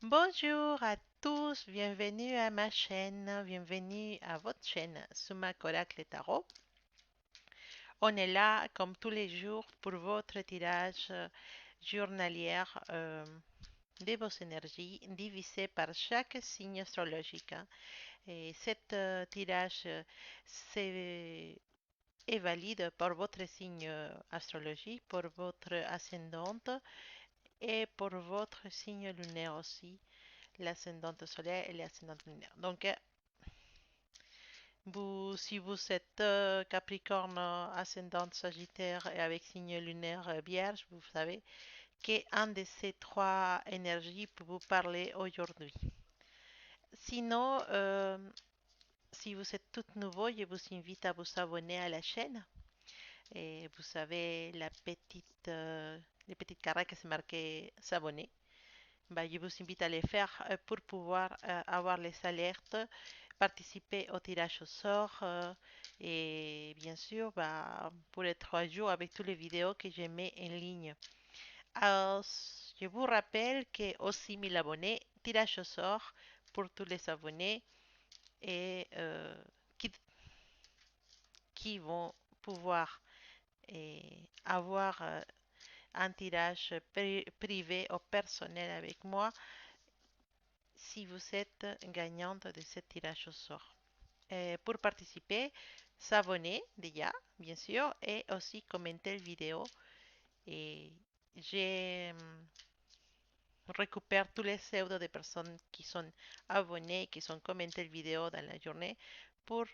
Bonjour à tous, bienvenue à ma chaîne, bienvenue à votre chaîne Sumac Oracle Tarot. On est là comme tous les jours pour votre tirage journalier de vos énergies divisé par chaque signe astrologique. Et cet tirage est valide pour votre signe astrologique, pour votre ascendante et pour votre signe lunaire aussi, l'ascendante solaire et l'ascendante lunaire. Donc, si vous êtes Capricorne, ascendante Sagittaire et avec signe lunaire Vierge, vous savez qu'un de ces trois énergies peut vous parler aujourd'hui. Sinon, si vous êtes tout nouveau, je vous invite à vous abonner à la chaîne. Et vous savez, les petites carrés qui se marqué s'abonner. Bah, je vous invite à les faire pour pouvoir avoir les alertes, participer au tirage au sort et bien sûr bah, pour les 3 jours avec toutes les vidéos que je mets en ligne. Alors, je vous rappelle que aussi 1000 abonnés, tirage au sort pour tous les abonnés et qui, qui vont pouvoir avoir un tirage privé ou personnel avec moi si vous êtes gagnante de ce tirage au sort. Pour participer, s'abonner déjà, bien sûr, et aussi commenter la vidéo. Et je récupère tous les pseudos de personnes qui sont abonnées, qui sont commenté la vidéo dans la journée pour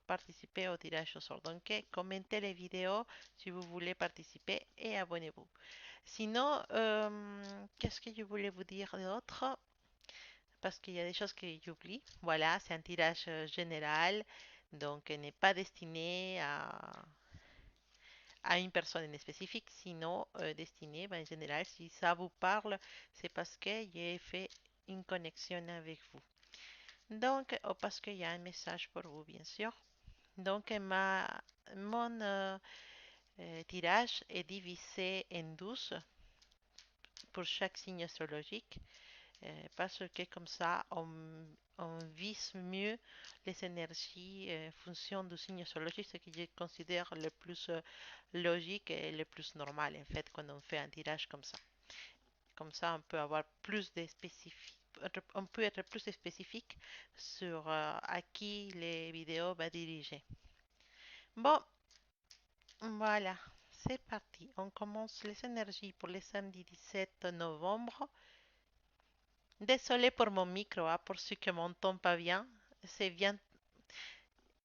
participer au tirage au sort. Donc, commentez les vidéos si vous voulez participer et abonnez-vous. Sinon, qu'est-ce que je voulais vous dire d'autre? Parce qu'il y a des choses que j'oublie. Voilà, c'est un tirage général, donc n'est pas destiné à une personne en spécifique, sinon destiné en général. Si ça vous parle, c'est parce que j'ai fait une connexion avec vous. Donc, parce qu'il y a un message pour vous, bien sûr. Donc, mon tirage est divisé en 12 pour chaque signe astrologique. Parce que comme ça, on vise mieux les énergies en fonction du signe astrologique, ce que je considère le plus logique et le plus normal, en fait, quand on fait un tirage comme ça. Comme ça, on peut avoir plus de spécifiques. On peut être plus spécifique sur à qui les vidéos va diriger. Bon, voilà, c'est parti. On commence les énergies pour le samedi 17 novembre. Désolé pour mon micro, hein, pour ceux qui m'entendent pas bien. C'est bien,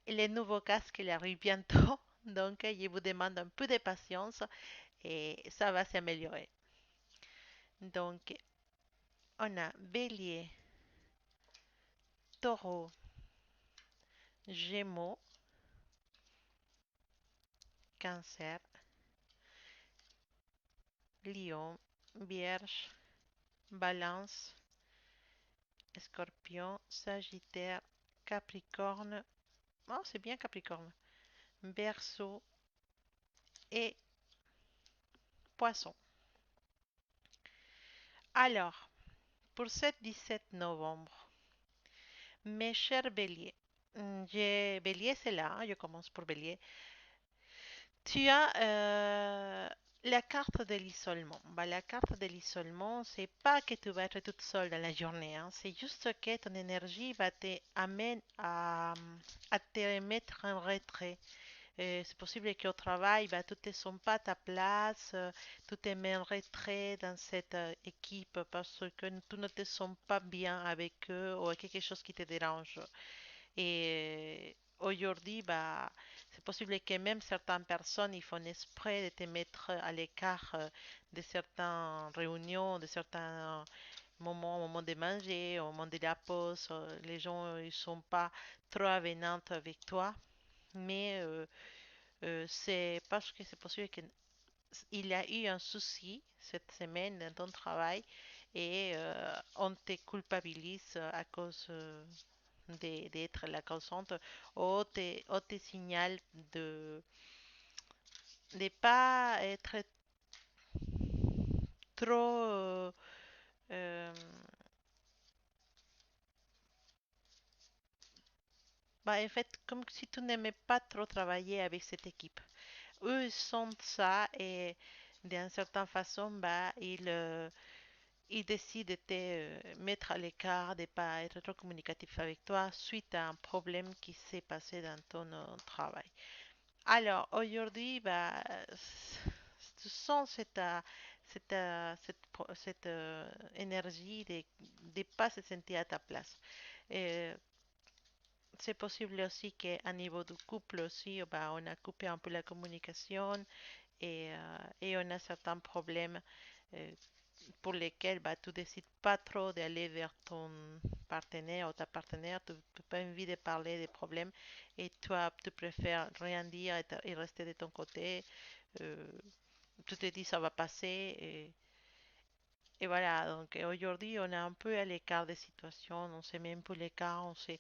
les nouveaux casques il arrive bientôt, donc je vous demande un peu de patience et ça va s'améliorer. Donc, on a Bélier, Taureau, Gémeaux, Cancer, Lion, Vierge, Balance, Scorpion, Sagittaire, Capricorne. Oh, c'est bien Capricorne. Verseau et Poisson. Alors, pour ce 17 novembre, mes chers béliers, bélier c'est là, hein, je commence pour bélier. Tu as la carte de l'isolement. Bah, la carte de l'isolement, c'est pas que tu vas être toute seule dans la journée, hein, c'est juste que ton énergie va t'amener à te mettre en retrait. C'est possible qu'au travail, bah, tu ne te sens pas à ta place, tu te mets en retrait dans cette équipe parce que tu ne te sens pas bien avec eux ou quelque chose qui te dérange. Et aujourd'hui, bah, c'est possible que même certaines personnes ils font exprès de te mettre à l'écart de certaines réunions, de certains moments, au moment de manger, au moment de la pause. Les gens ils sont pas trop avenants avec toi, mais c'est parce que c'est possible qu'il y a eu un souci cette semaine dans ton travail et on te culpabilise à cause d'être la causante ou te signale de ne pas être trop Bah, en fait, comme si tu n'aimais pas trop travailler avec cette équipe. Eux ils sentent ça et d'une certaine façon, bah, ils décident de te mettre à l'écart, de ne pas être trop communicatif avec toi suite à un problème qui s'est passé dans ton travail. Alors, aujourd'hui, bah, tu sens cette énergie de ne pas se sentir à ta place. Et c'est possible aussi qu'à niveau du couple aussi, bah, on a coupé un peu la communication et on a certains problèmes euh, pour lesquels bah, tu décides pas trop d'aller vers ton partenaire ou ta partenaire, tu n'as pas envie de parler des problèmes et toi, tu préfères rien dire et rester de ton côté. euh, Tu te dis ça va passer et voilà. Donc aujourd'hui, on est un peu à l'écart des situations, on se met un peu à l'écart, on s'est,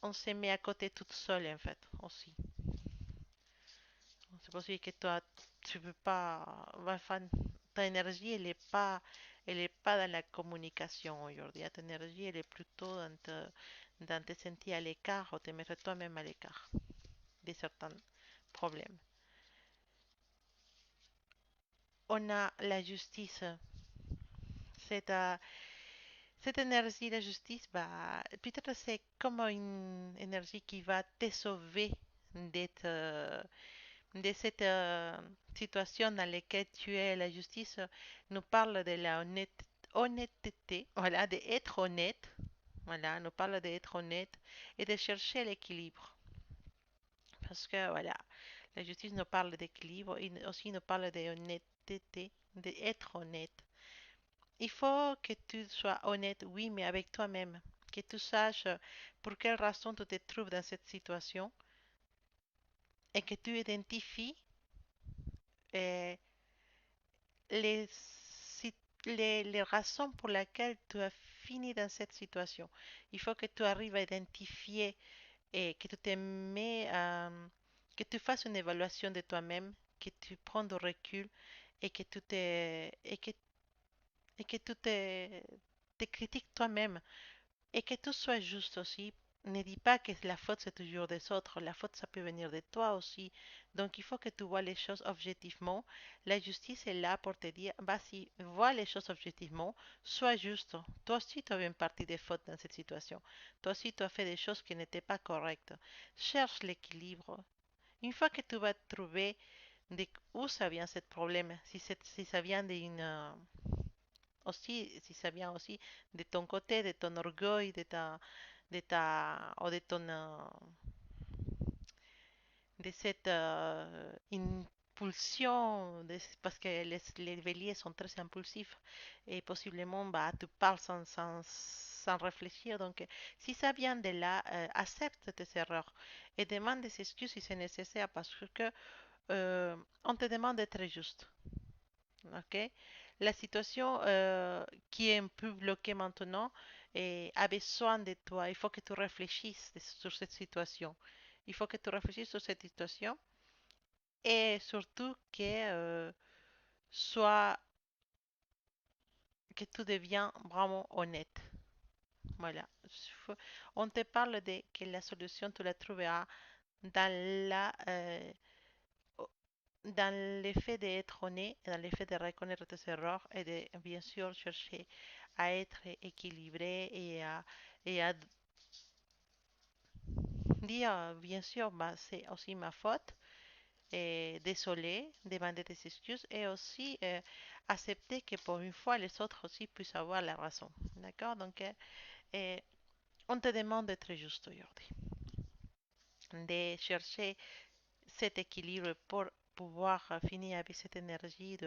on se met à côté toute seule en fait aussi. C'est possible que toi, tu peux pas, enfin, ta énergie, elle est pas dans la communication aujourd'hui. Ta énergie, elle est plutôt dans te sentir à l'écart ou te mettre toi-même à l'écart de certains problèmes. On a la justice. C'est cette énergie de justice, bah, peut-être c'est comme une énergie qui va te sauver d'être de cette situation dans laquelle tu es. La justice nous parle de la honnêteté, voilà, d'être honnête, voilà, nous parle d'être honnête et de chercher l'équilibre. Parce que, voilà, la justice nous parle d'équilibre et aussi nous parle d'honnêteté, d'être honnête. Il faut que tu sois honnête, oui, mais avec toi-même. Que tu saches pour quelle raison tu te trouves dans cette situation et que tu identifies euh, les, les raisons pour lesquelles tu as fini dans cette situation. Il faut que tu arrives à identifier et que tu te mets que tu fasses une évaluation de toi-même, que tu prends du recul et que tu te, et que tu te critiques toi-même et que tout soit juste aussi. Ne dis pas que la faute c'est toujours des autres, la faute ça peut venir de toi aussi. Donc il faut que tu vois les choses objectivement. La justice est là pour te dire, bah si, vois les choses objectivement, sois juste. Toi aussi tu as une partie des fautes dans cette situation. Toi aussi tu as fait des choses qui n'étaient pas correctes. Cherche l'équilibre. Une fois que tu vas trouver où ça vient ce problème, si ça vient d'une aussi, si ça vient aussi de ton côté, de ton orgueil, ou de ton, de cette impulsion, parce que les béliers sont très impulsifs et possiblement bah, tu parles sans réfléchir. Donc, si ça vient de là, accepte tes erreurs et demande des excuses si c'est nécessaire parce que on te demande d'être juste. Ok? La situation qui est un peu bloquée maintenant a besoin de toi. Il faut que tu réfléchisses sur cette situation. Il faut que tu réfléchisses sur cette situation et surtout soit, que tu deviens vraiment honnête. Voilà. On te parle de que la solution, tu la trouveras dans dans le fait d'être honnête, dans le fait de reconnaître tes erreurs et de bien sûr chercher à être équilibré et à dire bien sûr bah, c'est aussi ma faute et désolé, demander des excuses et aussi accepter que pour une fois les autres aussi puissent avoir la raison. D'accord? Donc euh, on te demande d'être juste aujourd'hui, de chercher cet équilibre pour pouvoir finir avec cette énergie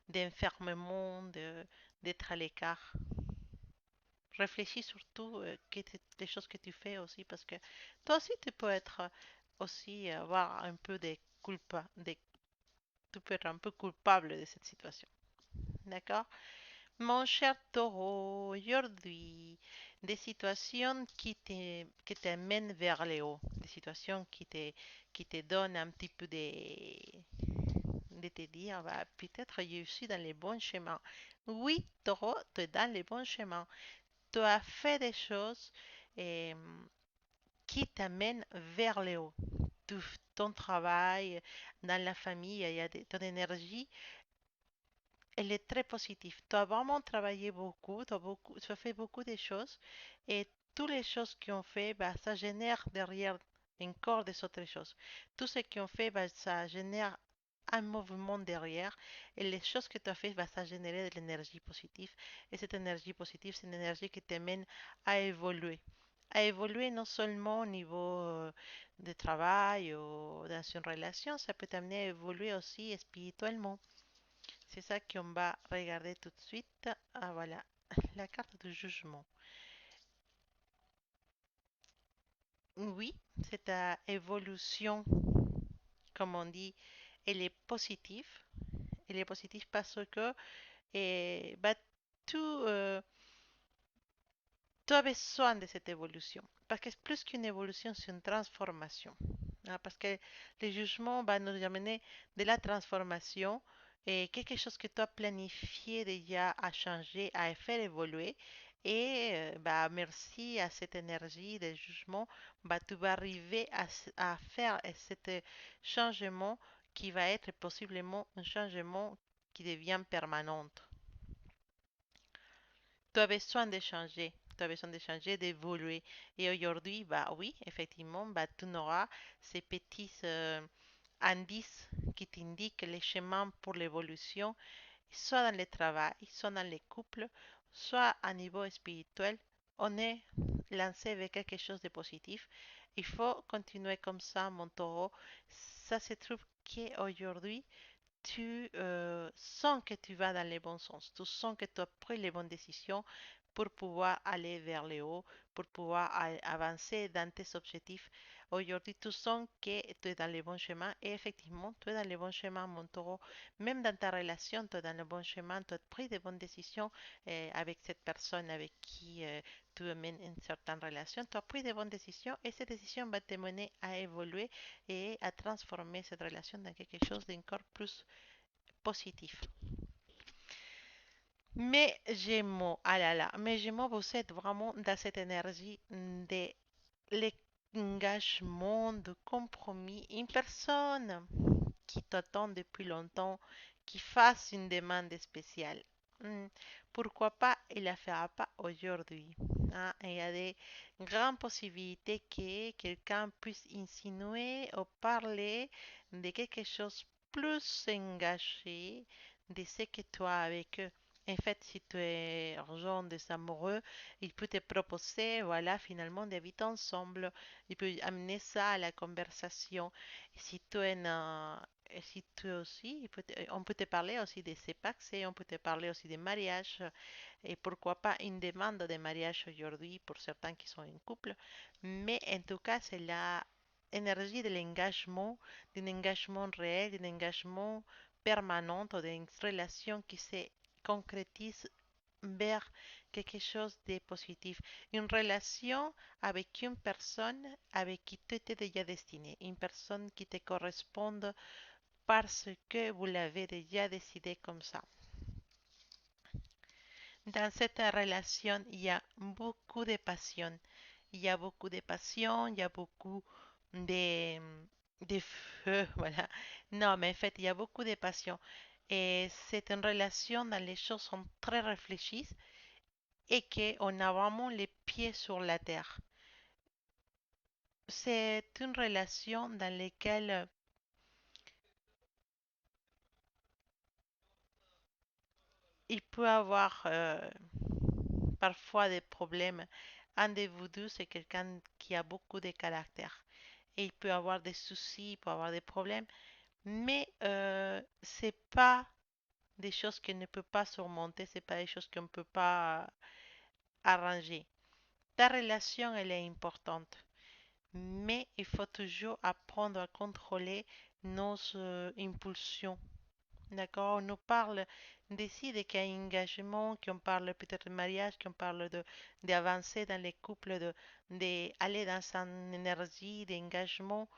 d'enfermement, d'être à l'écart. Réfléchis surtout les choses que tu fais aussi parce que toi aussi tu peux être aussi avoir un peu de culpa, tu peux être un peu coupable de cette situation. D'accord? Mon cher taureau, aujourd'hui, des situations qui t'amènent vers le haut, des situations qui te donnent un petit peu de te dire, bah, peut-être je suis dans les bons chemins. Oui, taureau, tu es dans les bons chemins. Tu as fait des choses et qui t'amène vers le haut. Ton travail, dans la famille, il y a ton énergie, elle est très positive. Tu as vraiment travaillé beaucoup, tu as fait beaucoup de choses et toutes les choses qu'on fait, bah, ça génère derrière encore des autres choses. Tout ce qu'on fait, bah, ça génère un mouvement derrière et les choses que tu as fait, bah, ça générer de l'énergie positive et cette énergie positive, c'est une énergie qui te mène à évoluer. À évoluer non seulement au niveau de travail ou dans une relation, ça peut t'amener à évoluer aussi spirituellement. C'est ça qu'on va regarder tout de suite. Ah voilà, la carte du jugement. Oui, cette évolution, comme on dit, elle est positive. Elle est positive parce que bah, tout, tu as besoin de cette évolution. Parce que plus qu'une évolution, c'est une transformation. Ah, parce que le jugement va nous amener de la transformation et quelque chose que tu as planifié déjà à changer, à faire évoluer. Et bah, merci à cette énergie de jugement, bah, tu vas arriver à faire cet changement qui va être possiblement un changement qui devient permanent. Tu as besoin de changer, tu as besoin de changer, d'évoluer. Et aujourd'hui, bah oui, effectivement, bah, tu auras ces petits indices qui t'indiquent les chemins pour l'évolution, soit dans le travail, soit dans les couples, soit à niveau spirituel. On est lancé vers quelque chose de positif. Il faut continuer comme ça, mon taureau. Ça se trouve qu'aujourd'hui, tu sens que tu vas dans le bon sens, tu sens que tu as pris les bonnes décisions pour pouvoir aller vers le haut, pour pouvoir avancer dans tes objectifs. Aujourd'hui, tu sens que tu es dans le bon chemin et effectivement, tu es dans le bon chemin, mon taureau. Même dans ta relation, tu es dans le bon chemin, tu as pris de bonnes décisions avec cette personne avec qui tu mènes une certaine relation. Tu as pris de bonnes décisions et cette décision va te mener à évoluer et à transformer cette relation dans quelque chose d'encore plus positif. Mais Gémeaux, ah là là, mais Gémeaux, vous êtes vraiment dans cette énergie de l'engagement, de compromis. Une personne qui t'attend depuis longtemps, qui fasse une demande spéciale. Hmm, Pourquoi pas, il la fera pas aujourd'hui. Hein. Il y a des grandes possibilités que quelqu'un puisse insinuer ou parler de quelque chose plus engagé de ce que toi avec eux. En fait, si tu es urgent des amoureux, il peut te proposer, voilà, finalement, d'habiter ensemble. Il peut amener ça à la conversation. Si tu es si tu aussi, on peut te parler aussi de CEPAX et on peut te parler aussi de mariage et pourquoi pas une demande de mariage aujourd'hui pour certains qui sont en couple. Mais en tout cas, c'est la énergie de l'engagement, d'un engagement réel, d'un engagement permanent, d'une relation qui se concrétise vers quelque chose de positif. Une relation avec une personne avec qui tu étais déjà destiné, une personne qui te corresponde parce que vous l'avez déjà décidé comme ça. Dans cette relation, il y a beaucoup de passion. Il y a beaucoup de passion, il y a beaucoup de, de feu, voilà. Non, mais en fait, il y a beaucoup de passion. Et c'est une relation dans les choses sont très réfléchies et qu'on a vraiment les pieds sur la terre. C'est une relation dans laquelle il peut avoir parfois des problèmes. Un des vous deux, c'est quelqu'un qui a beaucoup de caractère. Et il peut avoir des soucis, il peut avoir des problèmes, mais c'est pas des choses qu'on ne peut pas surmonter, c'est pas des choses qu'on ne peut pas arranger. Ta relation, elle est importante, mais il faut toujours apprendre à contrôler nos impulsions. D'accord, on nous parle d'ici de qu'un engagement, qu'on parle peut-être de mariage, qu'on parle de d'avancer dans les couples, d'aller dans une énergie d'engagement,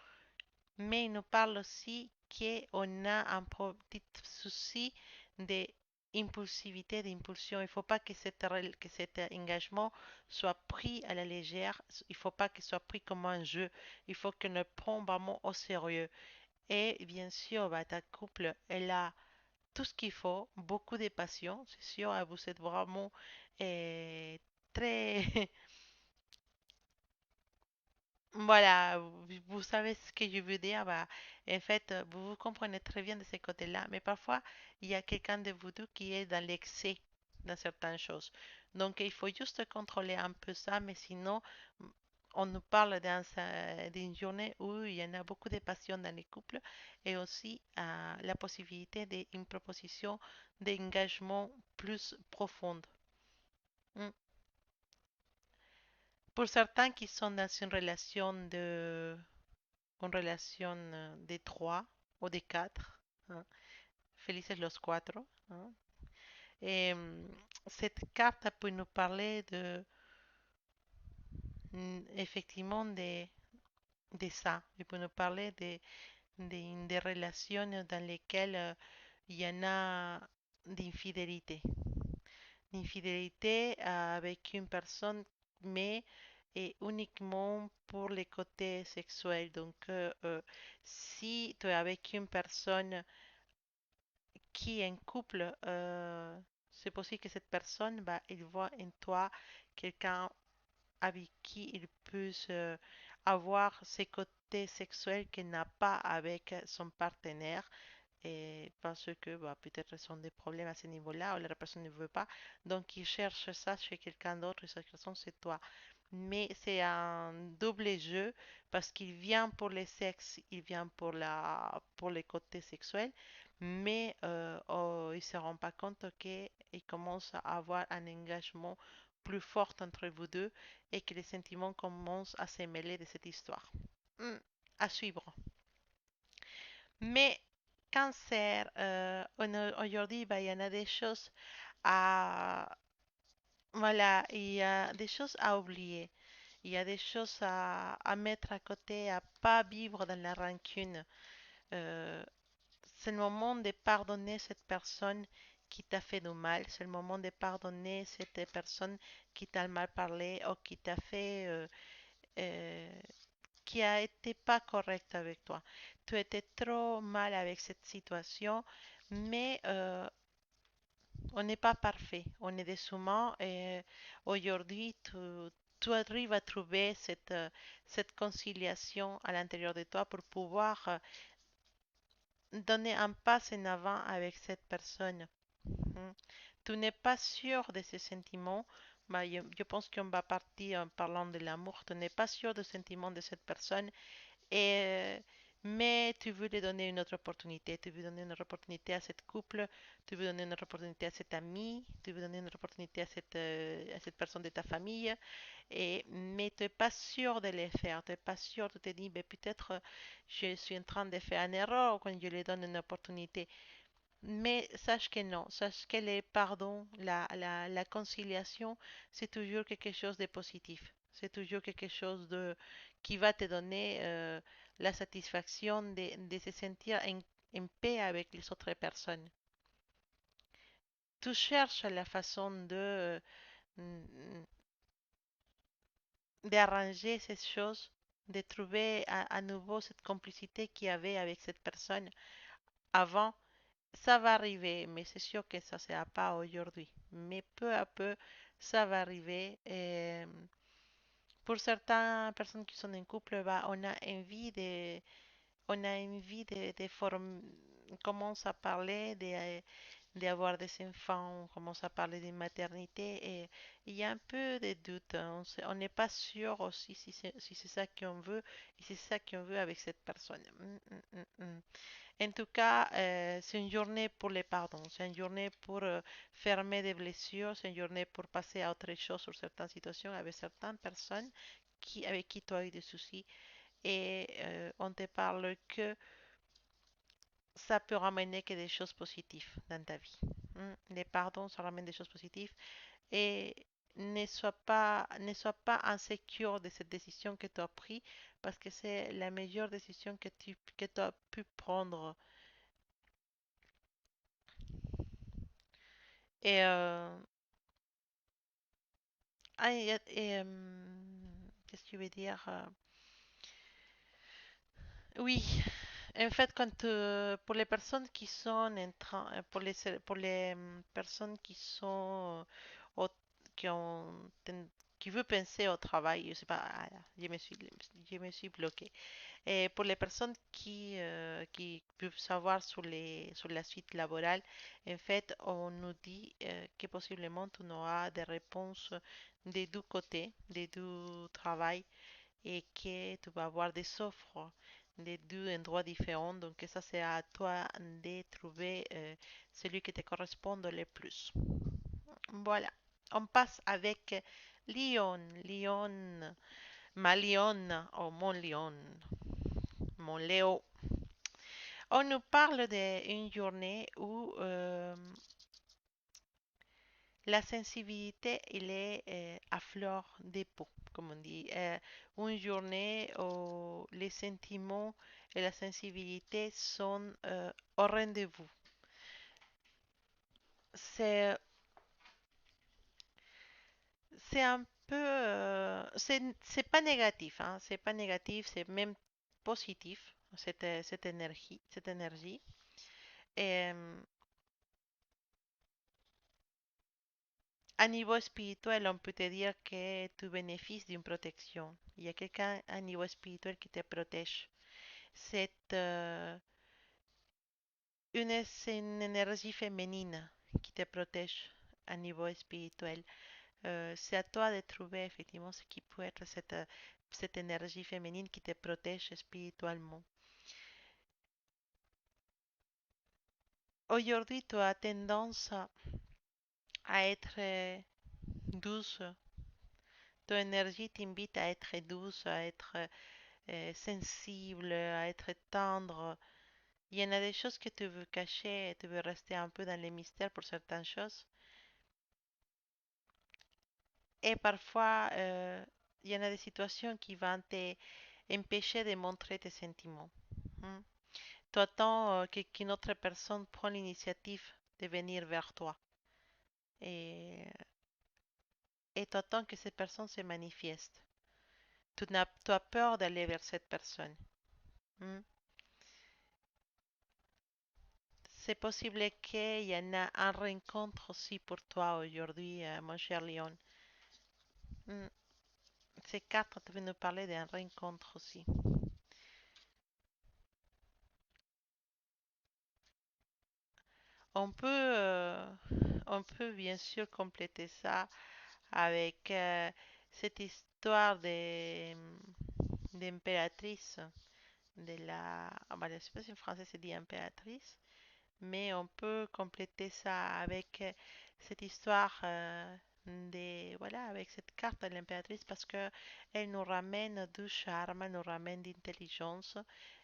mais il nous parle aussi qu'on a un petit souci de impulsivité, d'impulsion. Il ne faut pas que que cet engagement soit pris à la légère. Il ne faut pas qu'il soit pris comme un jeu. Il faut qu'on le prenne vraiment au sérieux. Et bien sûr, bah, ta couple, elle a tout ce qu'il faut, beaucoup de passion. C'est sûr, vous êtes vraiment euh, très... Voilà, vous savez ce que je veux dire. Bah, en fait, vous vous comprenez très bien de ce côté-là, mais parfois, il y a quelqu'un de vous deux qui est dans l'excès dans certaines choses. Donc, il faut juste contrôler un peu ça, mais sinon, mm, on nous parle d'une journée où il y en a beaucoup de passion dans les couples et aussi la possibilité d'une proposition d'engagement plus profonde. Mm. Pour certains qui sont dans une relation de trois o de quatre, hein, felices los cuatro, hein. Et cette carte peut nous parler effectivement de ça. Elle peut nous parler des relations dans lesquelles il y en a d'infidélité. D'infidélité avec une personne, mais et uniquement pour les côtés sexuels. Donc, si tu es avec une personne qui est en couple, c'est possible que cette personne, bah, il voit en toi quelqu'un avec qui il puisse avoir ses côtés sexuels qu'il n'a pas avec son partenaire. Et parce que bah, peut-être ils ont des problèmes à ce niveau-là ou la personne ne veut pas. Donc ils cherchent ça chez quelqu'un d'autre et cette personne c'est toi. Mais c'est un double jeu parce qu'il vient pour le sexe, il vient pour les côtés sexuels, mais oh, ils ne se rendent pas compte qu'il commence à avoir un engagement plus fort entre vous deux et que les sentiments commencent à se mêler de cette histoire. Hmm, à suivre. Mais cancer, aujourd'hui, bah, il y en a des choses à, voilà, il y a des choses à oublier. Il y a des choses à mettre à côté, à pas vivre dans la rancune. Euh, c'est le moment de pardonner cette personne qui t'a fait du mal. C'est le moment de pardonner cette personne qui t'a mal parlé ou qui t'a fait, euh, qui a été pas correcte avec toi. Tu étais trop mal avec cette situation, mais on n'est pas parfait. On est des humains et aujourd'hui, tu arrives à trouver cette conciliation à l'intérieur de toi pour pouvoir donner un pas en avant avec cette personne. Mhm. Tu n'es pas sûr de ces sentiments. Bah, je pense qu'on va partir en parlant de l'amour. Tu n'es pas sûr des sentiments de cette personne et, mais tu veux lui donner une autre opportunité, tu veux donner une autre opportunité à cette couple, tu veux donner une autre opportunité à cet ami, tu veux donner une autre opportunité à cette personne de ta famille, mais tu n'es pas sûr de le faire, tu n'es pas sûr, tu te dis, ben, peut-être je suis en train de faire une erreur quand je lui donne une opportunité. Mais sache que non, sache que le pardon, la conciliation, c'est toujours quelque chose de positif. C'est toujours quelque chose qui va te donner la satisfaction de se sentir en paix avec les autres personnes. Tu cherches la façon mm, d'arranger ces choses, de trouver à nouveau cette complicité qu'il y avait avec cette personne avant. Ça va arriver, mais c'est sûr que ça ne sera pas aujourd'hui. Mais peu à peu, ça va arriver. Et pour certaines personnes qui sont en couple, bah, on a envie on commence à parler d'avoir des enfants, on commence à parler de maternité et il y a un peu de doute, hein. On n'est pas sûr aussi si c'est ça qu'on veut et si c'est ça qu'on veut avec cette personne. En tout cas, c'est une journée pour les pardons, c'est une journée pour fermer des blessures, c'est une journée pour passer à autre chose sur certaines situations avec certaines personnes avec qui tu as eu des soucis et on te parle que ça peut ramener que des choses positives dans ta vie. Les pardons, ça ramène des choses positives et ne sois pas insécure de cette décision que tu as prise parce que c'est la meilleure décision que tu as pu prendre. Et, qu'est-ce que tu veux dire? Oui, en fait, pour les personnes qui sont en train, pour les personnes qui sont, qui ont, qui veulent penser au travail, je sais pas, je me suis bloquée. Et pour les personnes qui peuvent savoir sur la suite laborale, en fait, on nous dit que possiblement tu auras des réponses des deux côtés, des deux travails, et que tu vas avoir des offres de deux endroits différents. Donc, ça, c'est à toi de trouver celui qui te correspond le plus. Voilà. On passe avec Lyon. Lyon, ma Lyon, ou mon Lyon, mon Léo. On nous parle d'une journée où la sensibilité elle est à fleur de peau, comme on dit. Une journée où les sentiments et la sensibilité sont au rendez-vous. C'est, c'est un peu, c'est pas négatif, hein, c'est pas négatif, c'est même positif, cette énergie. Et, à niveau spirituel, on peut te dire que tu bénéficies d'une protection. Il y a quelqu'un à niveau spirituel qui te protège. C'est c'est une énergie féminine qui te protège à niveau spirituel. C'est à toi de trouver effectivement ce qui peut être cette énergie féminine qui te protège spirituellement. Aujourd'hui, tu as tendance à être douce. Ton énergie t'invite à être douce, à être sensible, à être tendre. Il y en a des choses que tu veux cacher, tu veux rester un peu dans les mystères pour certaines choses. Et parfois, il y en a des situations qui vont t'empêcher de montrer tes sentiments. Hmm. Tu attends qu'une autre personne prenne l'initiative de venir vers toi. Et, et tu attends que cette personne se manifeste. Tu as peur d'aller vers cette personne. Hmm. C'est possible qu'il y en a un rencontre aussi pour toi aujourd'hui, mon cher Léon. Hmm. Ces quatre, tu veux nous parler d'un rencontre aussi. On peut, euh, on peut bien sûr compléter ça avec cette histoire d'impératrice, je ne sais pas si en français c'est dit impératrice, mais on peut compléter ça avec cette histoire voilà, avec cette carte de l'impératrice parce que elle nous ramène du charme, elle nous ramène d'intelligence,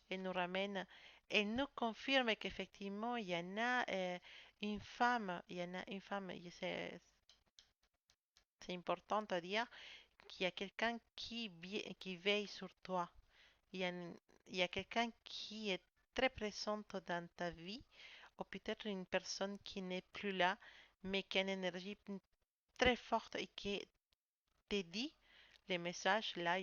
elle nous ramène, elle nous confirme qu'effectivement il y en a une femme, il y en a une femme, c'est important à dire qu'il y a quelqu'un qui veille sur toi. Il y a, il y a quelqu'un qui est très présente dans ta vie, ou peut-être une personne qui n'est plus là, mais qui a une énergie très forte et qui te dit les messages là.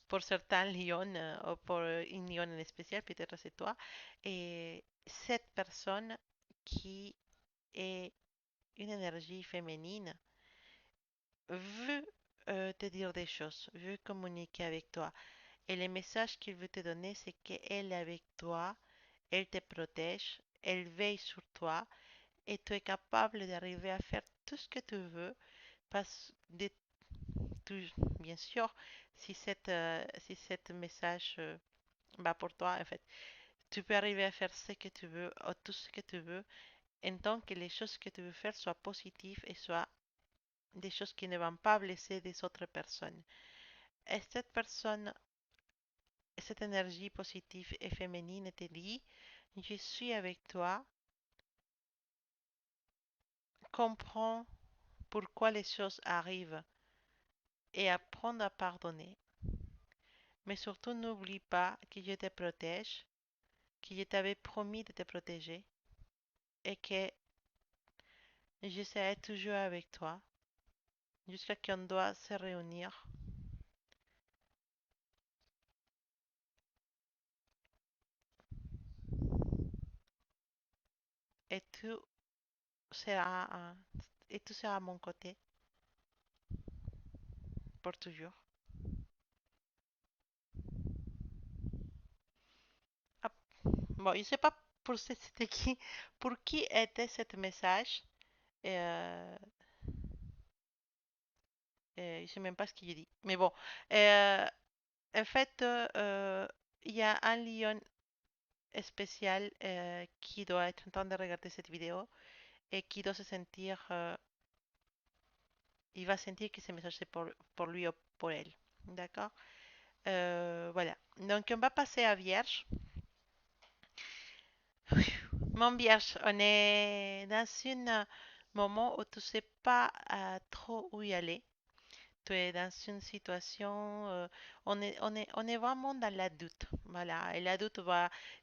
Pour certains lions, ou pour une lion en spécial, peut-être c'est toi. Et cette personne qui est une énergie féminine veut te dire des choses, veut communiquer avec toi. Et le message qu'il veut te donner, c'est qu'elle est avec toi, elle te protège, elle veille sur toi et tu es capable d'arriver à faire tout ce que tu veux. Parce de, bien sûr, si cette message va pour toi, en fait, tu peux arriver à faire ce que tu veux, ou tout ce que tu veux, en tant que les choses que tu veux faire soient positives et soient des choses qui ne vont pas blesser des autres personnes. Et cette personne, cette énergie positive et féminine te dit, je suis avec toi, comprends pourquoi les choses arrivent et apprends à pardonner. Mais surtout, n'oublie pas que je te protège, que je t'avais promis de te protéger et que J'essaierai toujours avec toi jusqu'à qu'on doit se réunir et seras, à- et tu seras à mon côté pour toujours. Ah, bon, je sais pas c'était qui, pour qui était ce message. Euh, je sais même pas ce qu'il dit. Mais bon, euh, en fait, il y a un lion spécial qui doit être en train de regarder cette vidéo et qui doit se sentir, il va sentir que ce message c'est pour lui ou pour elle. D'accord? Voilà. Donc, on va passer à Vierge. Mon Vierge, on est dans un moment où tu sais pas trop où y aller. Tu es dans une situation, on est vraiment dans la doute. Voilà. Et la doute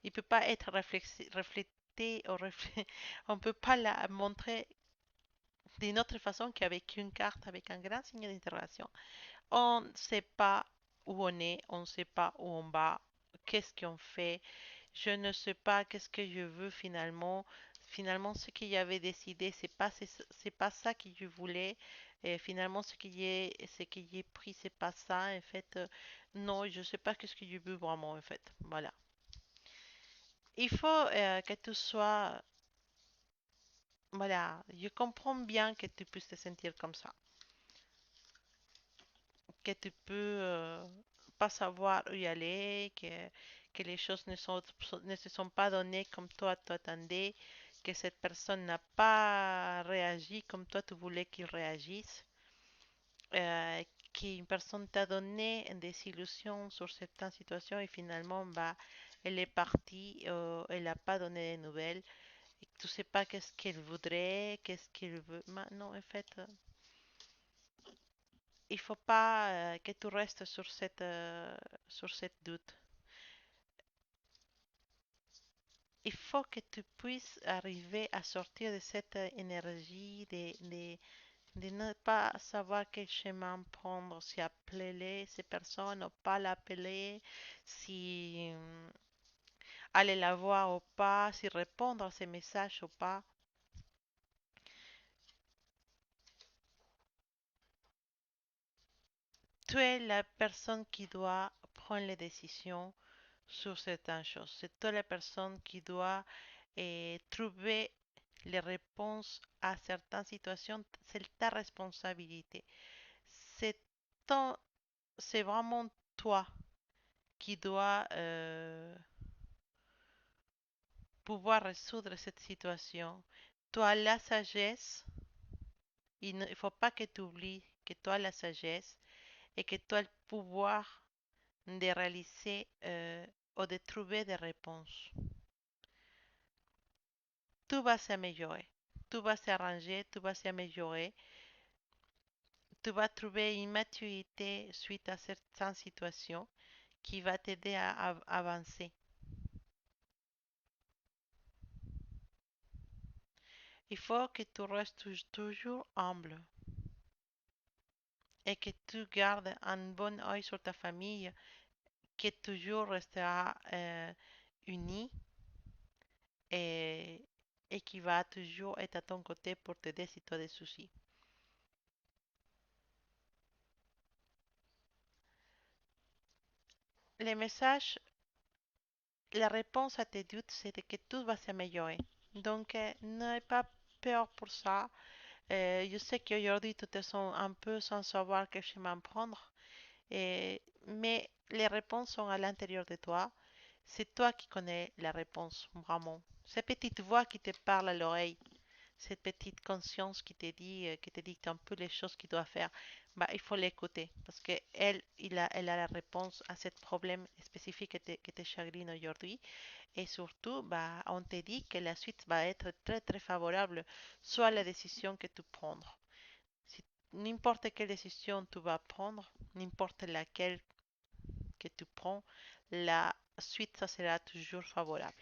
il peut pas être reflété, on peut pas la montrer d'une autre façon qu'avec une carte avec un grand signe d'interrogation. On ne sait pas où on est, on ne sait pas où on va, qu'est-ce qu'on fait. Je ne sais pas qu'est-ce que je veux finalement. Finalement, ce qu'il y avait décidé, c'est pas ça que je voulais. Et finalement, ce qui est pris, c'est pas ça. En fait, non, je sais pas qu'est-ce que je veux vraiment, en fait. Voilà. Il faut que tu sois, voilà, je comprends bien que tu puisses te sentir comme ça, que tu peux pas savoir où y aller, que les choses ne se sont pas données comme toi t'attendais, que cette personne n'a pas réagi comme toi tu voulais qu'il réagisse, euh, qu'une personne t'a donné des illusions sur certaines situations et finalement bah, elle est partie, elle n'a pas donné de nouvelles et que tu sais pas qu'est-ce qu'elle voudrait, qu'est-ce qu'elle veut. Non, en fait, il faut pas que tu restes sur cette doute. Il faut que tu puisses arriver à sortir de cette énergie de ne pas savoir quel chemin prendre, si appeler ces personnes ou pas l'appeler, si aller la voir ou pas, si répondre à ces messages ou pas. Tu es la personne qui doit prendre les décisions sur certaines choses. C'est toi la personne qui doit trouver les réponses à certaines situations. C'est ta responsabilité. C'est ton- c'est vraiment toi qui dois pouvoir résoudre cette situation. Tu as la sagesse. Il ne faut pas que tu oublies que tu as la sagesse et que tu as le pouvoir de réaliser ou de trouver des réponses. Tout va s'améliorer, tout va s'arranger, tout va s'améliorer. Tu vas trouver une maturité suite à certaines situations qui va t'aider à avancer. Il faut que tu restes toujours humble et que tu gardes un bon œil sur ta famille, qui toujours restera unie et, et qui va toujours être à ton côté pour t'aider si tu as des soucis. Les messages, la réponse à tes doutes, c'est que tout va s'améliorer. Donc, n'aie pas peur pour ça. Je sais qu'aujourd'hui, tu te sens un peu sans savoir quel chemin prendre, mais les réponses sont à l'intérieur de toi. C'est toi qui connais la réponse, vraiment. Cette petite voix qui te parle à l'oreille, cette petite conscience qui te dit un peu les choses qu'il doit faire, bah, il faut l'écouter parce que elle a la réponse à ce problème spécifique qui te chagrine aujourd'hui. Et surtout, bah, on te dit que la suite va être très très favorable, soit la décision que tu prends. Si n'importe quelle décision tu vas prendre, n'importe laquelle que tu prends, la suite, ça sera toujours favorable.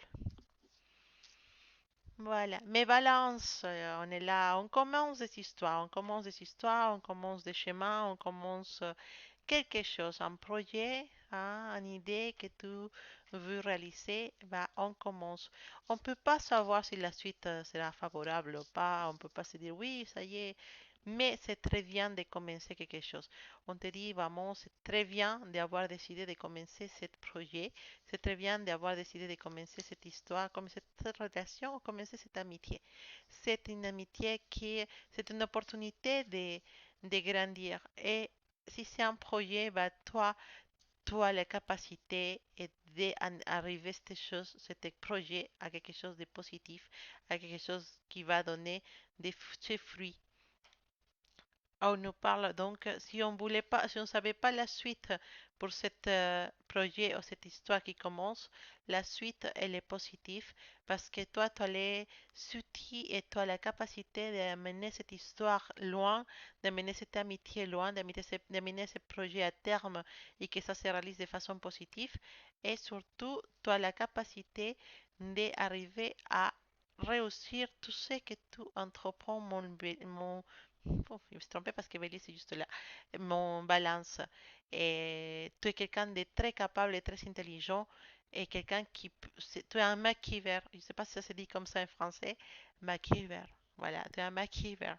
Voilà, mais balance, on est là, on commence des histoires, on commence des histoires, on commence des schémas, on commence quelque chose, un projet, hein, une idée que tu veux réaliser, bah, on commence. On ne peut pas savoir si la suite sera favorable ou pas, on ne peut pas se dire oui, ça y est, mais c'est très bien de commencer quelque chose. On te dit, vraiment, c'est très bien d'avoir décidé de commencer ce projet, c'est très bien d'avoir décidé de commencer cette histoire, commencer cette relation, commencer cette amitié. C'est une amitié qui, c'est une opportunité de grandir. Et si c'est un projet, bah, tu as la capacité d'arriver cette chose, cet projet à quelque chose de positif, à quelque chose qui va donner des fruits. On nous parle donc, si on voulait pas, si on savait pas la suite pour cet projet ou cette histoire qui commence, la suite, elle est positive parce que toi, tu as les outils et tu as la capacité d'amener cette histoire loin, d'amener cette amitié loin, d'amener ce projet à terme et que ça se réalise de façon positive. Et surtout, tu as la capacité d'arriver à réussir tout ce que tu entreprends, oh, je me suis trompée parce que Bélier, c'est juste là. Mon balance. Et tu es quelqu'un de très capable et très intelligent. Et quelqu'un tu es un MacGyver. Je ne sais pas si ça se dit comme ça en français. MacGyver. Voilà, tu es un MacGyver.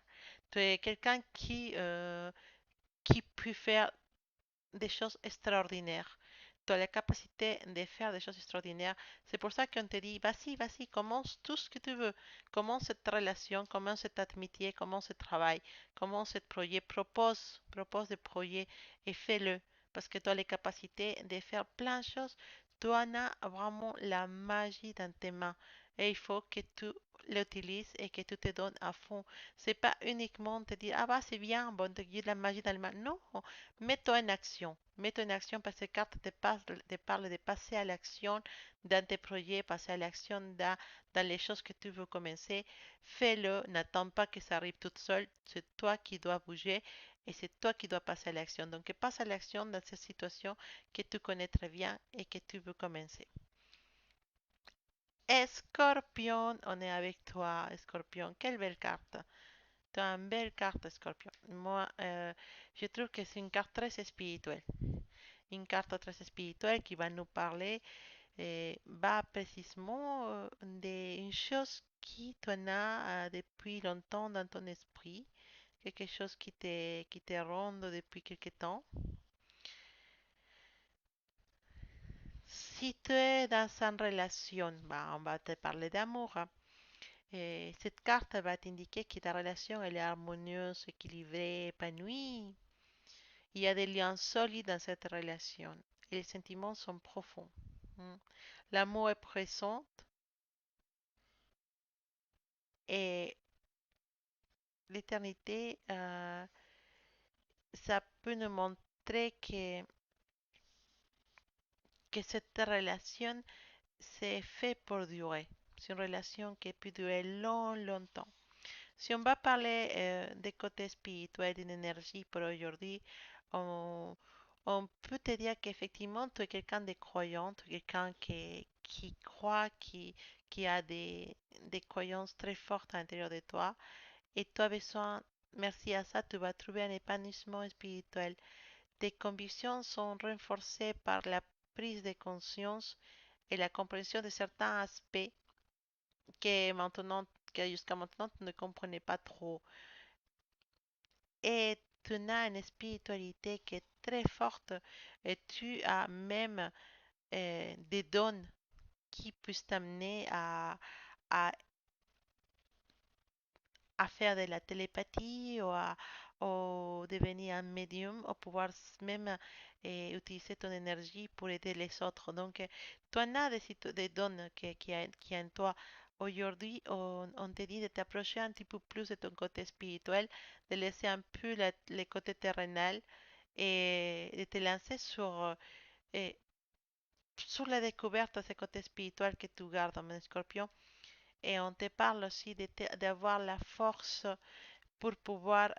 Tu es quelqu'un qui peut faire des choses extraordinaires. Tu as la capacité de faire des choses extraordinaires. C'est pour ça qu'on te dit, vas-y, vas-y, commence tout ce que tu veux. Commence cette relation, commence cette amitié, commence ce travail, commence ce projet, propose des projets et fais-le. Parce que tu as les capacités de faire plein de choses. Tu en as vraiment la magie dans tes mains. Et il faut que tu l'utilises et que tu te donnes à fond. C'est pas uniquement te dire, ah bah c'est bien, bon, tu as de la magie dans les mains. Non, mets-toi en action. Mets-toi en action parce que quand te parle de passer à l'action dans tes projets, passer à l'action dans les choses que tu veux commencer. Fais-le. N'attends pas que ça arrive toute seule. C'est toi qui dois bouger et c'est toi qui dois passer à l'action. Donc, passe à l'action dans cette situation que tu connais très bien et que tu veux commencer. Scorpion, on est avec toi, Scorpion. Quelle belle carte. Tu as une belle carte, Scorpion. Moi, je trouve que c'est une carte très spirituelle. Une carte très spirituelle qui va nous parler va précisément d'une chose qui t'en a depuis longtemps dans ton esprit, quelque chose qui te ronde depuis quelque temps. Si tu es dans une relation, bah, on va te parler d'amour, hein. Et cette carte va t'indiquer que ta relation elle est harmonieuse, équilibrée, épanouie. Il y a des liens solides dans cette relation et les sentiments sont profonds. Mm. L'amour est présent et l'éternité, ça peut nous montrer que cette relation c'est fait pour durer. C'est une relation qui peut durer longtemps. Si on va parler des côtés spirituels, d'une énergie pour aujourd'hui, on, on peut te dire qu'effectivement, tu es quelqu'un de croyant, tu es quelqu'un qui croit, qui a des croyances très fortes à l'intérieur de toi, et tu as besoin, merci à ça, tu vas trouver un épanouissement spirituel. Tes convictions sont renforcées par la prise de conscience et la compréhension de certains aspects que maintenant, que jusqu'à maintenant tu ne comprenais pas trop. Et tu as une spiritualité qui est très forte et tu as même des dons qui peuvent t'amener à, à faire de la télépathie ou devenir un médium ou pouvoir même utiliser ton énergie pour aider les autres. Donc, tu en as des dons qui en toi. Aujourd'hui, on te dit de t'approcher un petit peu plus de ton côté spirituel, de laisser un peu le côté terrenal et de te lancer eh, sur la découverte de ce côté spirituel que tu gardes, mon scorpion. Et on te parle aussi d'avoir la force pour pouvoir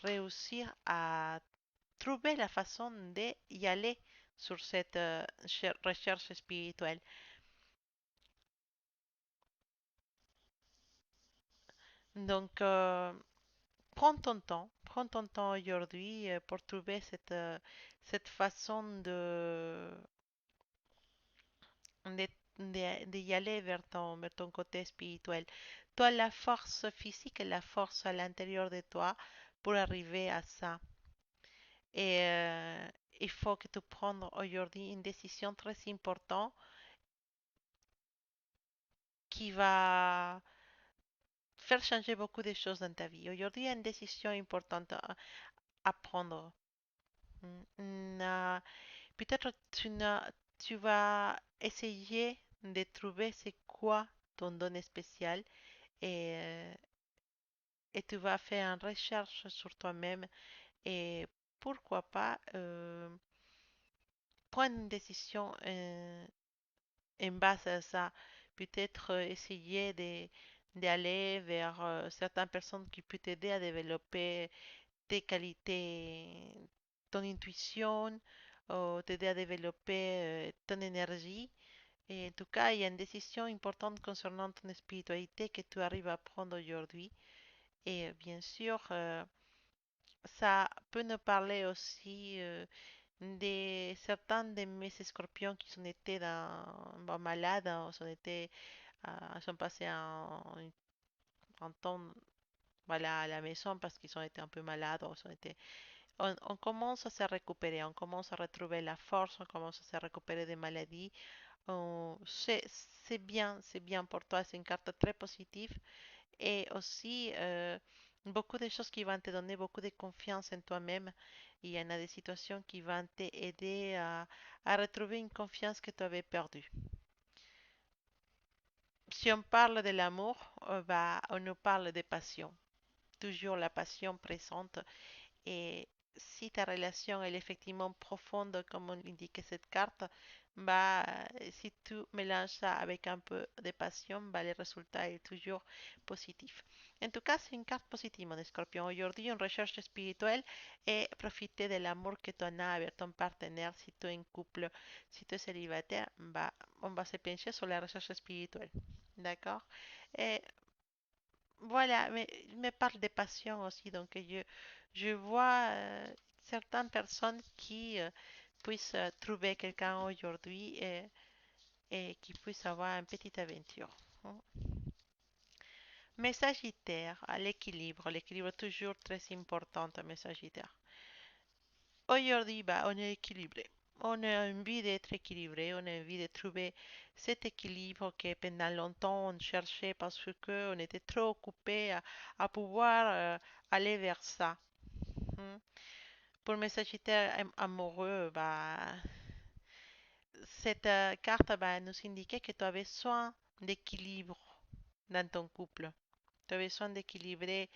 réussir à trouver la façon d'y aller sur cette recherche spirituelle. Donc, prends ton temps aujourd'hui pour trouver cette façon de, d'y aller vers ton côté spirituel. Tu as la force physique et la force à l'intérieur de toi pour arriver à ça. Et il faut que tu prennes aujourd'hui une décision très importante qui va faire changer beaucoup de choses dans ta vie. Aujourd'hui, il y a une décision importante à prendre. Peut-être tu vas essayer de trouver c'est quoi ton don spécial et, euh, et tu vas faire une recherche sur toi-même et pourquoi pas prendre une décision en base à ça. Peut-être essayer d'aller vers certaines personnes qui peuvent t'aider à développer tes qualités, ton intuition, ou t'aider à développer ton énergie. Et en tout cas, il y a une décision importante concernant ton spiritualité que tu arrives à prendre aujourd'hui. Et bien sûr, ça peut nous parler aussi de certains de mes scorpions qui sont été bon, malades, ou sont passés en temps voilà, à la maison parce qu'ils ont été un peu malades, ou on commence à se récupérer, on commence à retrouver la force, on commence à se récupérer des maladies. C'est bien pour toi, c'est une carte très positive et aussi beaucoup de choses qui vont te donner beaucoup de confiance en toi-même. Il y en a des situations qui vont t'aider à retrouver une confiance que tu avais perdue. Si on parle de l'amour, on nous parle de passion. Toujours la passion présente. Et si ta relation est effectivement profonde, comme on indique cette carte, bah, si tu mélanges ça avec un peu de passion, bah, le résultat est toujours positif. En tout cas, c'est une carte positive, mon escorpion. Aujourd'hui, une recherche spirituelle et profiter de l'amour que tu en as avec ton partenaire. Si tu es en couple, si tu es célibataire, bah, on va se pencher sur la recherche spirituelle. D'accord? Et voilà, mais il me parle de passion aussi, donc je vois certaines personnes qui puissent trouver quelqu'un aujourd'hui et qui puissent avoir une petite aventure. Hein. Mais Sagittaire, à l'équilibre toujours très important, mes Sagittaires. Aujourd'hui, bah, on est équilibré. On a envie d'être équilibré, on a envie de trouver cet équilibre que pendant longtemps on cherchait parce qu'on était trop occupé à pouvoir aller vers ça. Hmm. Pour mes Sagittaires amoureux, bah, cette carte bah, nous indiquait que tu avais besoin d'équilibre dans ton couple. Tu avais besoin d'équilibrer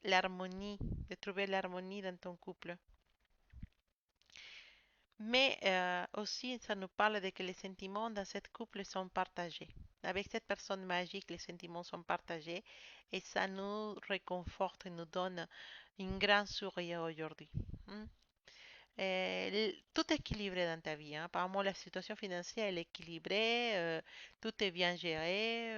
l'harmonie, de trouver l'harmonie dans ton couple. Mais aussi, ça nous parle de que les sentiments dans cette couple sont partagés. Avec cette personne magique, les sentiments sont partagés et ça nous réconforte et nous donne une grande sourire aujourd'hui. Hmm. Tout est équilibré dans ta vie. Hein. Apparemment, la situation financière elle est équilibrée, tout est bien géré,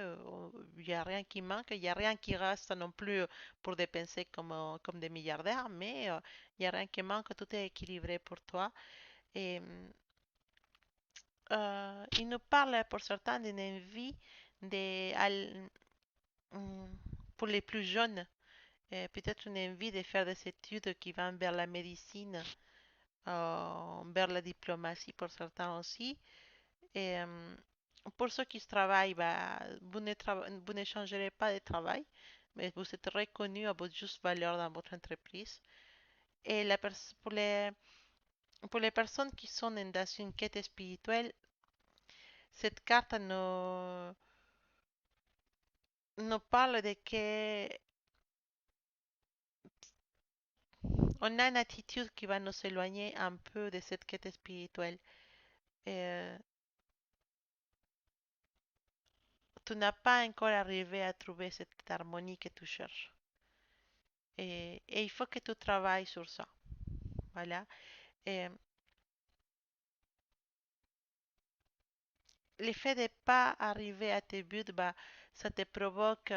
il n'y a rien qui manque, il n'y a rien qui reste non plus pour dépenser comme des milliardaires, mais il n'y a rien qui manque, tout est équilibré pour toi. Et il nous parle pour certains d'une envie de, mm, pour les plus jeunes, peut-être une envie de faire des études qui vont vers la médecine, vers la diplomatie pour certains aussi. Et pour ceux qui travaillent, bah, vous ne changerez pas de travail, mais vous êtes reconnu à votre juste valeur dans votre entreprise. Et pour les personnes qui sont dans une quête spirituelle, cette carte nous parle de que on a une attitude qui va nous éloigner un peu de cette quête spirituelle. Euh, tu n'as pas encore arrivé à trouver cette harmonie que tu cherches. Et il faut que tu travailles sur ça. Voilà. Et l'effet de ne pas arriver à tes buts, bah, ça te provoque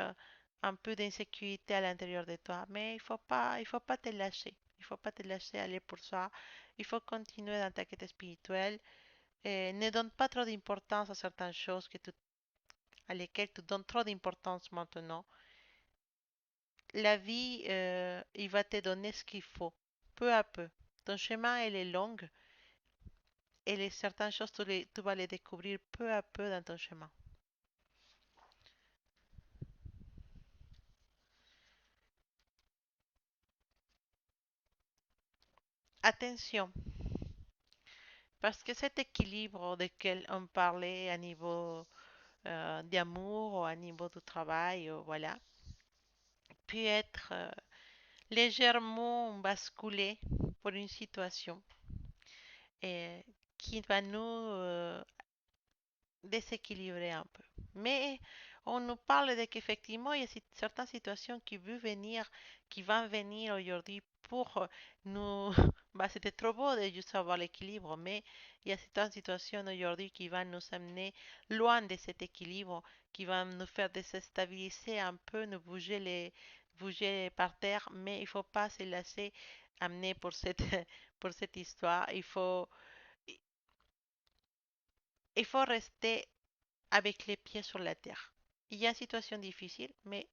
un peu d'insécurité à l'intérieur de toi, mais il faut pas te lâcher. Il faut pas te lâcher, aller pour ça. Il faut continuer dans ta quête spirituelle. Et ne donne pas trop d'importance à certaines choses à lesquelles tu donnes trop d'importance maintenant. La vie, il va te donner ce qu'il faut, peu à peu. Ton chemin, elle est longue et certaines choses, tu vas les découvrir peu à peu dans ton chemin. Attention, parce que cet équilibre duquel on parlait à niveau d'amour ou à niveau du travail, voilà, peut être légèrement basculé pour une situation et qui va nous déséquilibrer un peu. Mais on nous parle de qu'effectivement, il y a certaines situations qui vont venir aujourd'hui pour nous. Bah, c'était trop beau de juste avoir l'équilibre, mais il y a certaines situations aujourd'hui qui vont nous amener loin de cet équilibre, qui vont nous faire déstabiliser un peu, nous bouger par terre, mais il ne faut pas se laisser amener pour pour cette histoire. Il faut rester avec les pieds sur la terre. Il y a une situation difficile, mais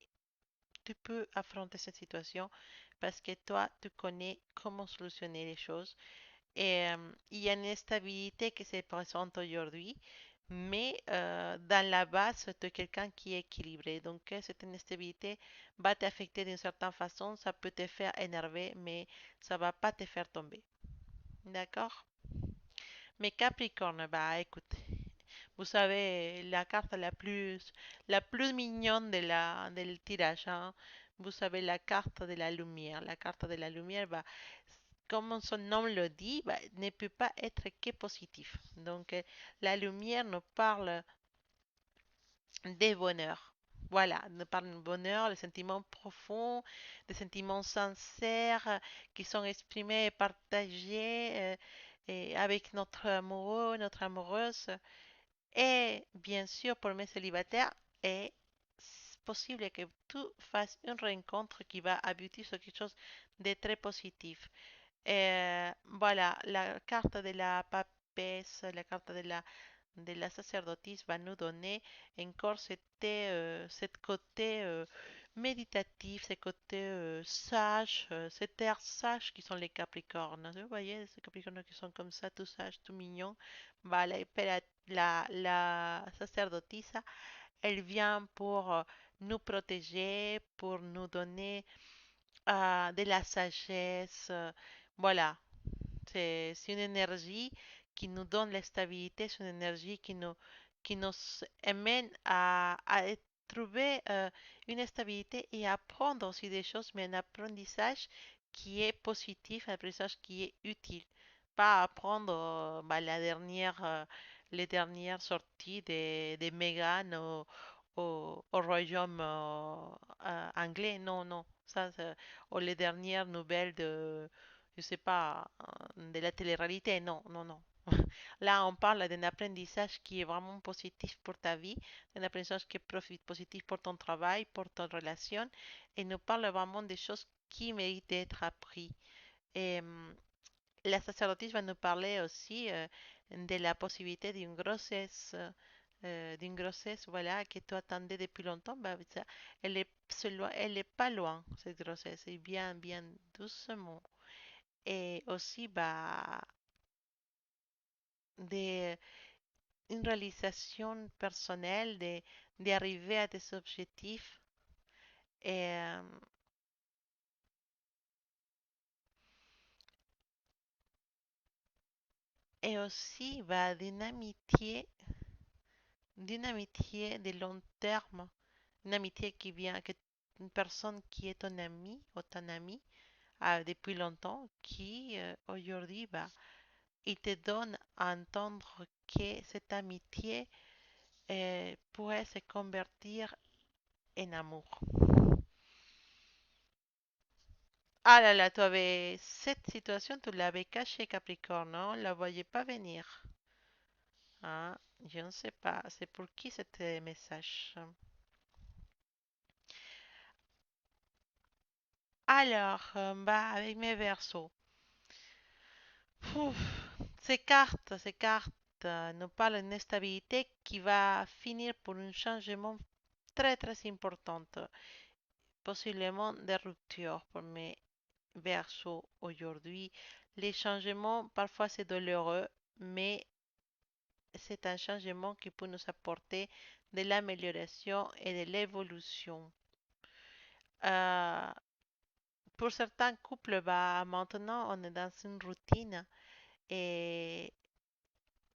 tu peux affronter cette situation parce que toi, tu connais comment solutionner les choses. Et il y a une instabilité qui se présente aujourd'hui, mais dans la base, tu es quelqu'un qui est équilibré. Donc, cette instabilité va t'affecter d'une certaine façon. Ça peut te faire énerver, mais ça va pas te faire tomber. D'accord? Mais Capricorne, bah écoute, vous savez, la carte la plus mignonne de del tirage, hein. Vous savez, la carte de la lumière. La carte de la lumière, bah, comme son nom le dit, bah, ne peut pas être que positif. Donc, la lumière nous parle des bonheurs. Voilà, nous parle du bonheur, des sentiments profonds, des sentiments sincères qui sont exprimés et partagés et avec notre amoureux, notre amoureuse. Et bien sûr, pour mes célibataires, est possible que tu fasses une rencontre qui va aboutir sur quelque chose de très positif. Voilà, la carte de la papesse, la carte de la sacerdotise va nous donner encore cet côté méditatif, ce côté sage, cet air sage qui sont les Capricornes. Vous voyez, ces Capricornes qui sont comme ça, tout sages, tout mignons. Bah, la sacerdotisa, elle vient pour nous protéger, pour nous donner de la sagesse. Voilà, c'est une énergie qui nous donne la stabilité, c'est une énergie qui nous amène à trouver une stabilité et à apprendre aussi des choses, mais un apprentissage qui est positif, un apprentissage qui est utile. Pas apprendre bah, les dernières sorties de Meghan au royaume anglais. Non, non. Ou les dernières nouvelles je sais pas, de la télé-réalité. Non, non, non. Là, on parle d'un apprentissage qui est vraiment positif pour ta vie, un apprentissage qui est positif pour ton travail, pour ton relation, et nous parle vraiment des choses qui méritent d'être apprises. Et la sacerdotise va nous parler aussi de la possibilité d'une grossesse, voilà, que tu attendais depuis longtemps. Bah, elle est pas loin, cette grossesse, et bien, bien doucement. Et aussi, bah, de une réalisation personnelle, d'arriver à des objectifs et, et aussi bah, d'une amitié de long terme, une amitié qui vient, que une personne qui est ton ami ou ton ami depuis longtemps, qui aujourd'hui, bah, il te donne à entendre que cette amitié pourrait se convertir en amour. Ah là là, cette situation, tu l'avais cachée, Capricorne, non? On la voyait pas venir. Ah, je ne sais pas. C'est pour qui cet message? Alors, bah, avec mes versos. Ouf, ces cartes nous parlent d'une stabilité qui va finir pour un changement très très important, possiblement des ruptures pour mes versos aujourd'hui. Les changements, parfois c'est douloureux, mais c'est un changement qui peut nous apporter de l'amélioration et de l'évolution. Euh, pour certains couples, bah, maintenant on est dans une routine et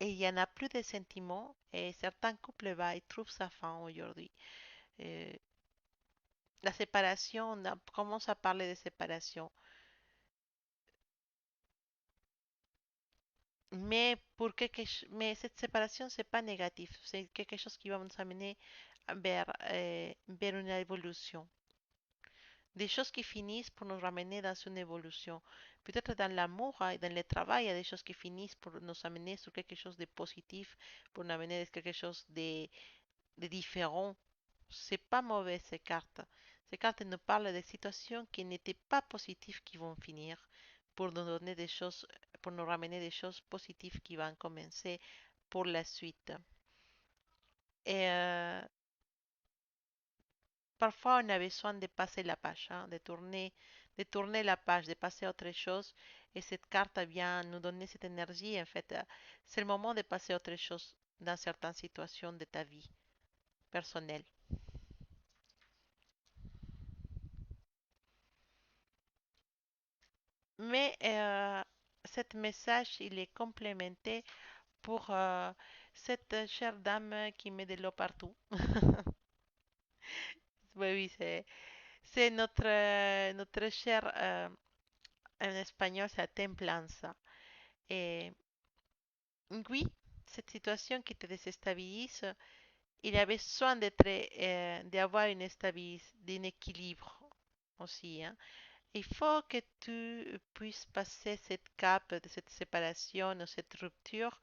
et il n'y en a plus de sentiments et certains couples bah, ils trouvent sa fin aujourd'hui. Euh, la séparation, on commence à parler de séparation. Mais cette séparation, c'est pas négatif. C'est quelque chose qui va nous amener vers une évolution. Des choses qui finissent pour nous ramener dans une évolution. Peut-être dans l'amour et dans le travail, il y a des choses qui finissent pour nous amener sur quelque chose de positif, pour nous amener sur quelque chose de différent. C'est pas mauvais ces cartes. Ces cartes nous parlent de situations qui n'étaient pas positives qui vont finir pour nous donner des choses, pour nous ramener des choses positives qui vont commencer pour la suite. Et parfois on a besoin de passer la page, hein, de tourner la page, de passer à autre chose. Et cette carte vient nous donner cette énergie. En fait, c'est le moment de passer à autre chose dans certaines situations de ta vie personnelle. Mais cet message, il est complémenté pour cette chère dame qui met de l'eau partout. Oui, oui, c'est notre cher, en espagnol, c'est templanza. Et oui, cette situation qui te déstabilise, il a besoin d'avoir d'un équilibre aussi, hein. Il faut que tu puisses passer cette cape de cette séparation ou cette rupture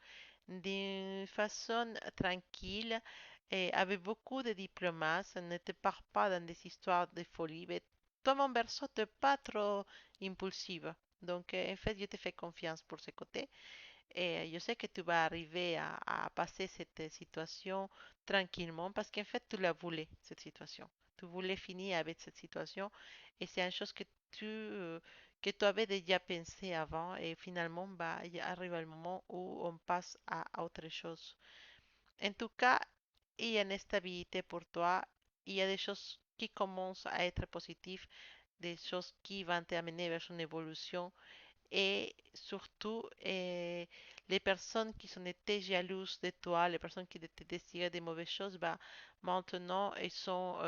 d'une façon tranquille et avec beaucoup de diplomatie. Ne te pars pas dans des histoires de folie. Mais toi, mon berceau, t'es pas trop impulsive. Donc, en fait, je te fais confiance pour ce côté. Et je sais que tu vas arriver à passer cette situation tranquillement parce qu'en fait, tu la voulais, cette situation. Tu voulais finir avec cette situation et c'est une chose que tu avais déjà pensé avant et finalement, bah, il arrive le moment où on passe à autre chose. En tout cas, il y a une stabilité pour toi, il y a des choses qui commencent à être positives, des choses qui vont t'amener vers une évolution et surtout les personnes qui sont été jalouses de toi, les personnes qui te désiraient des mauvaises choses, bah, maintenant elles sont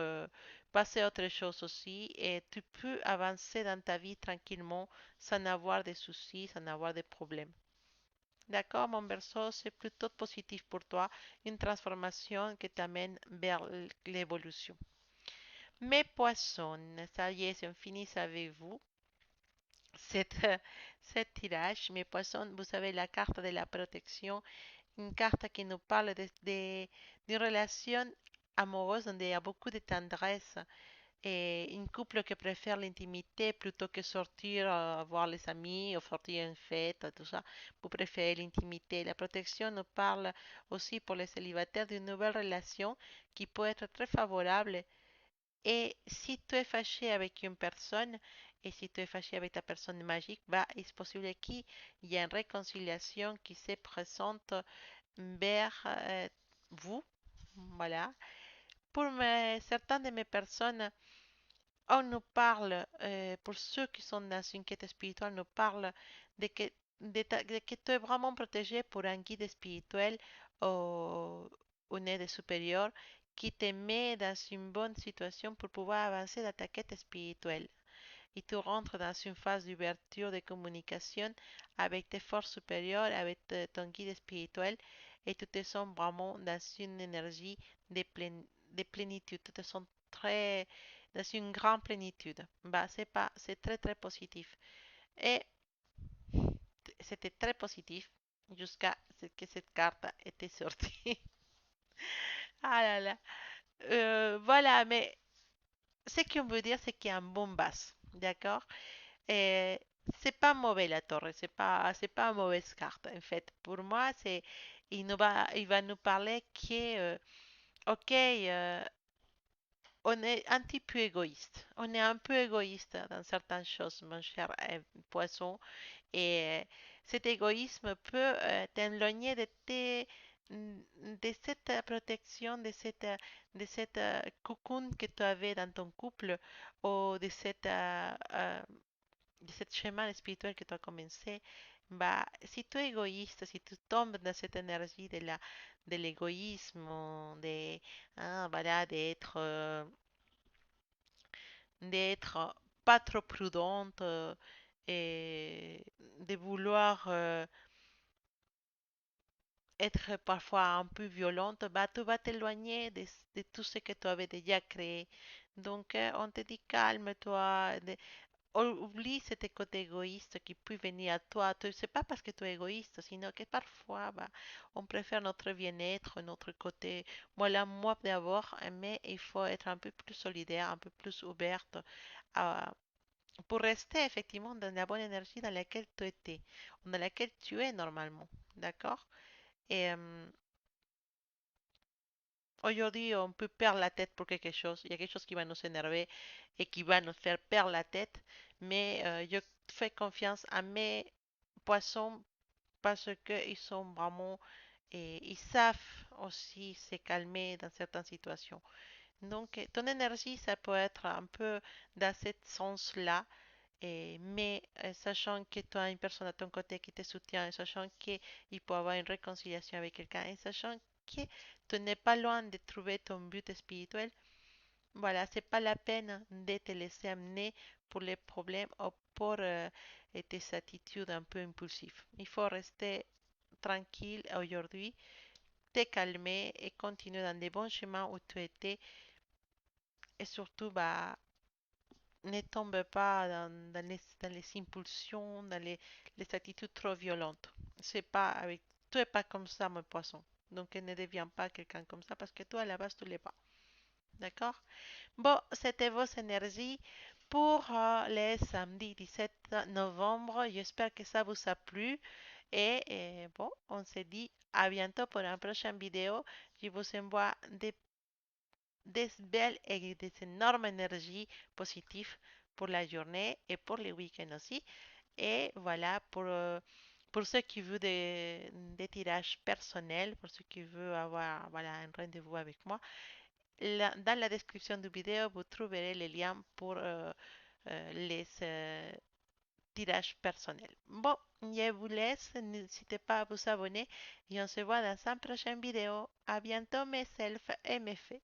passées à autre chose aussi et tu peux avancer dans ta vie tranquillement sans avoir de soucis, sans avoir de problèmes. D'accord, mon berceau, c'est plutôt positif pour toi, une transformation qui t'amène vers l'évolution. Mes poissons, ça y est, c'est fini avec vous. Cette, cette tirage, mes poissons, vous savez, la carte de la protection, une carte qui nous parle d'une relation amoureuse donde il y a beaucoup de tendresse et un couple qui préfère l'intimité plutôt que sortir, voir les amis ou sortir en fête, tout ça. Vous préférez l'intimité. La protection nous parle aussi pour les célibataires d'une nouvelle relation qui peut être très favorable et si tu es fâché avec une personne et si tu es fâché avec ta personne magique, bah, il est possible qu'il y ait une réconciliation qui se présente vers vous. Voilà. Pour certaines de mes personnes, on nous parle, pour ceux qui sont dans une quête spirituelle, on nous parle de que, de que tu es vraiment protégé pour un guide spirituel ou une aide supérieure qui te met dans une bonne situation pour pouvoir avancer dans ta quête spirituelle. Et tu rentres dans une phase d'ouverture de communication avec tes forces supérieures, avec ton guide spirituel, et tu te sens vraiment dans une énergie de plénitude. Tu te sens très dans une grande plénitude. Bah, c'est très très positif. Et c'était très positif jusqu'à ce que cette carte était sortie. Ah là là. Voilà, mais ce qu'on veut dire, c'est qu'il y a un bon base. D'accord? Et c'est pas mauvais la torre, c'est pas une mauvaise carte. En fait, pour moi, il va nous parler que, ok, on est un petit peu égoïste. On est un peu égoïste dans certaines choses, mon cher poisson. Et cet égoïsme peut t'éloigner de cette protection, de cette cocoon que tu avais dans ton couple ou de ce chemin spirituel que tu as commencé. Bah, si tu es égoïste, si tu tombes dans cette énergie de l'égoïsme, voilà, d'être pas trop prudente et de vouloir être parfois un peu violente, bah, tu vas t'éloigner de tout ce que tu avais déjà créé. Donc, on te dit calme-toi, oublie cet côté égoïste qui peut venir à toi. C'est pas parce que tu es égoïste, sinon que parfois, bah, on préfère notre bien-être, notre côté. Moi d'abord, mais il faut être un peu plus solidaire, un peu plus ouverte à, pour rester effectivement dans la bonne énergie dans laquelle tu étais, dans laquelle tu es normalement. D'accord? Et aujourd'hui, on peut perdre la tête pour quelque chose. Il y a quelque chose qui va nous énerver et qui va nous faire perdre la tête. Mais je fais confiance à mes poissons parce qu'ils sont vraiment et ils savent aussi se calmer dans certaines situations. Donc, ton énergie, ça peut être un peu dans ce sens-là. Mais sachant que tu as une personne à ton côté qui te soutient, et sachant qu'il peut y avoir une réconciliation avec quelqu'un, et sachant que tu n'es pas loin de trouver ton but spirituel, voilà, c'est pas la peine de te laisser amener pour les problèmes ou pour tes attitudes un peu impulsives. Il faut rester tranquille aujourd'hui, te calmer et continuer dans les bons chemins où tu étais et surtout, bah, ne tombe pas dans les impulsions, dans les attitudes trop violentes. C'est pas avec, tu es pas comme ça, mon poisson. Donc, ne deviens pas quelqu'un comme ça parce que toi, à la base, tu l'es pas. D'accord? Bon, c'était vos énergies pour le samedi 17 novembre. J'espère que ça vous a plu. Et bon, on se dit à bientôt pour une prochaine vidéo. Je vous envoie des belles et des énormes énergies positives pour la journée et pour les week-ends aussi. Et voilà, pour ceux qui veulent des tirages personnels, pour ceux qui veulent avoir voilà, un rendez-vous avec moi, dans la description du vidéo, vous trouverez les liens pour les tirages personnels. Bon, je vous laisse. N'hésitez pas à vous abonner et on se voit dans une prochaine vidéo. À bientôt, mes selfs et mes faits.